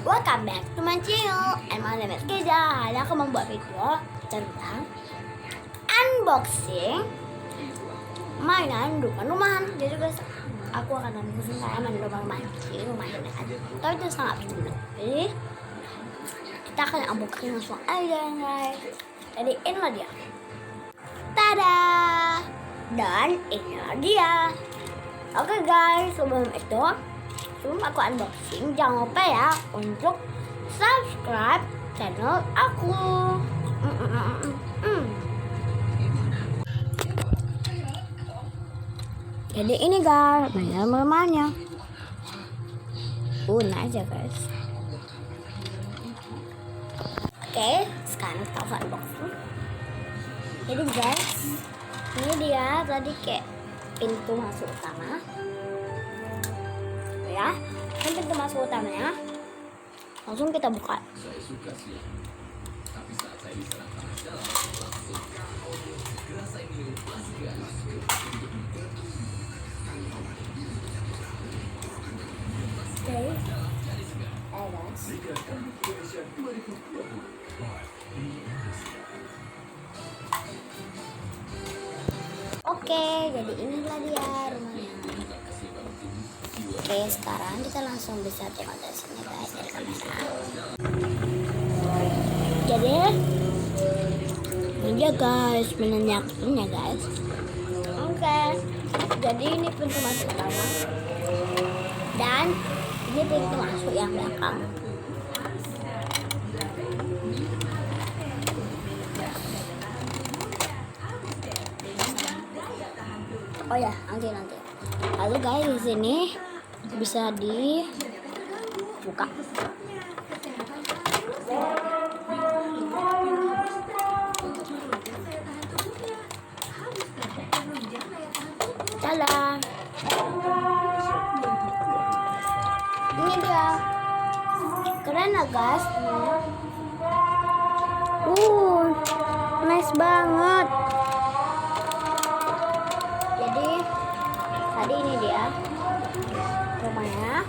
Welcome back to my channel. And my name is Keza. Hari aku membuat video tentang unboxing mainan rumah-rumahan. Jadi guys, aku akan unboxing kayak main rumah-rumahan di rumah ini kan. Tapi itu sangat seru. Jadi kita akan unboxing langsung aja guys. Jadi inilah dia. Tada! Dan inilah dia. Oke guys, sebelum aku unboxing, jangan lupa ya untuk subscribe channel aku. Jadi ini guys, mainan mamanya. Nice ya guys. Oke, sekarang kita unboxing. Jadi guys, ini dia tadi kayak pintu masuk utama. Ya, ini pintu masuk utamanya. Langsung kita buka. Oke, jadi inilah dia rumahnya. Oke, sekarang kita langsung bisa tengok dari sini guys, dari kamera. Jadi ini dia guys, menanyakannya guys. Oke, jadi ini pintu masuk utama dan ini pintu masuk yang belakang. Oh ya, nanti. Lalu guys, di sini bisa dibuka. Tada! Ini dia. Keren ya guys. Nice banget. Jadi tadi ini dia rumahnya.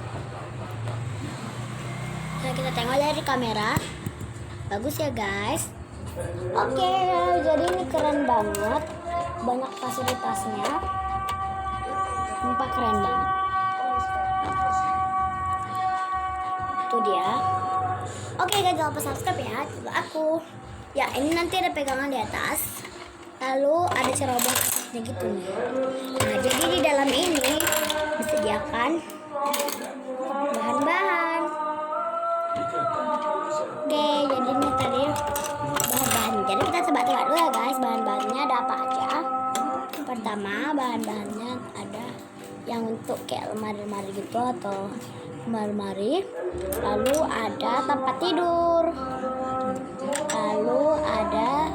Nah, kita tengok dari kamera. Bagus ya guys. Oke, jadi ini keren banget. Banyak fasilitasnya. Sumpah keren banget. Itu dia. Oke guys, jangan lupa subscribe ya channel aku. Ya, ini nanti ada pegangan di atas. Lalu ada cerobong atasnya gitu nih. Nah, jadi di dalam ini disediakan bahan-bahan. Oke, jadi ini tadi bahan-bahan. Jadi kita coba tengok dulu ya guys, bahan-bahannya ada apa aja. Pertama, bahan-bahannya ada yang untuk kayak lemari-lemari gitu atau lemari. Lalu ada tempat tidur. Lalu ada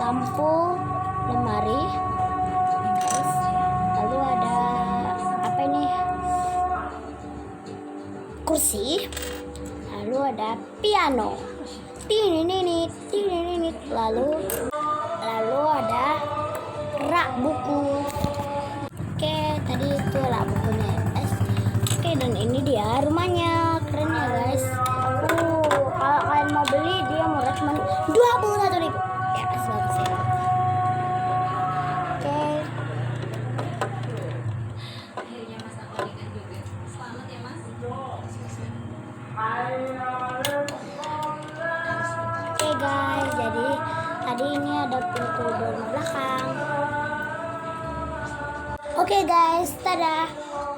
lampu lemari. Lalu ada apa ini? Kursi. Lalu ada piano. Lalu ada rak buku. Oke, tadi itu rak bukunya guys. Oke, dan ini dia rumahnya. Keren ya guys. Kalau kalian mau beli dia murah cuma 21.000. Ya, bagus ya. Oke. Oke guys, jadi tadi ini ada pintu dari belakang. Oke guys, tada.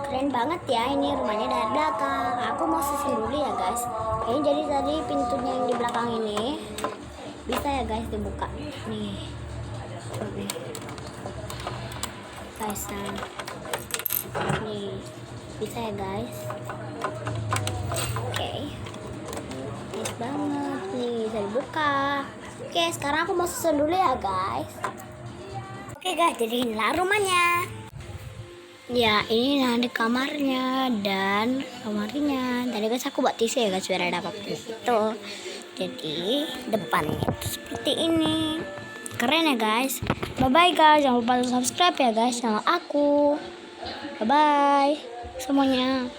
Keren banget ya ini rumahnya dari belakang. Aku mau susun dulu ya guys. Oke, jadi tadi pintunya yang di belakang ini bisa ya guys dibuka. Nih. Guys, nih. Bisa ya guys. Oke. Nice banget nih, bisa dibuka. Oke, sekarang aku mau susun dulu ya guys. Oke guys, jadi inilah rumahnya. Ya, ini nanti kamarnya dan lemarinya. Tadi guys aku buat tisu ya guys biar ada apa-apa itu. Jadi depannya itu seperti ini. Keren ya guys. Bye bye guys, jangan lupa subscribe ya guys channel aku. Bye bye semuanya.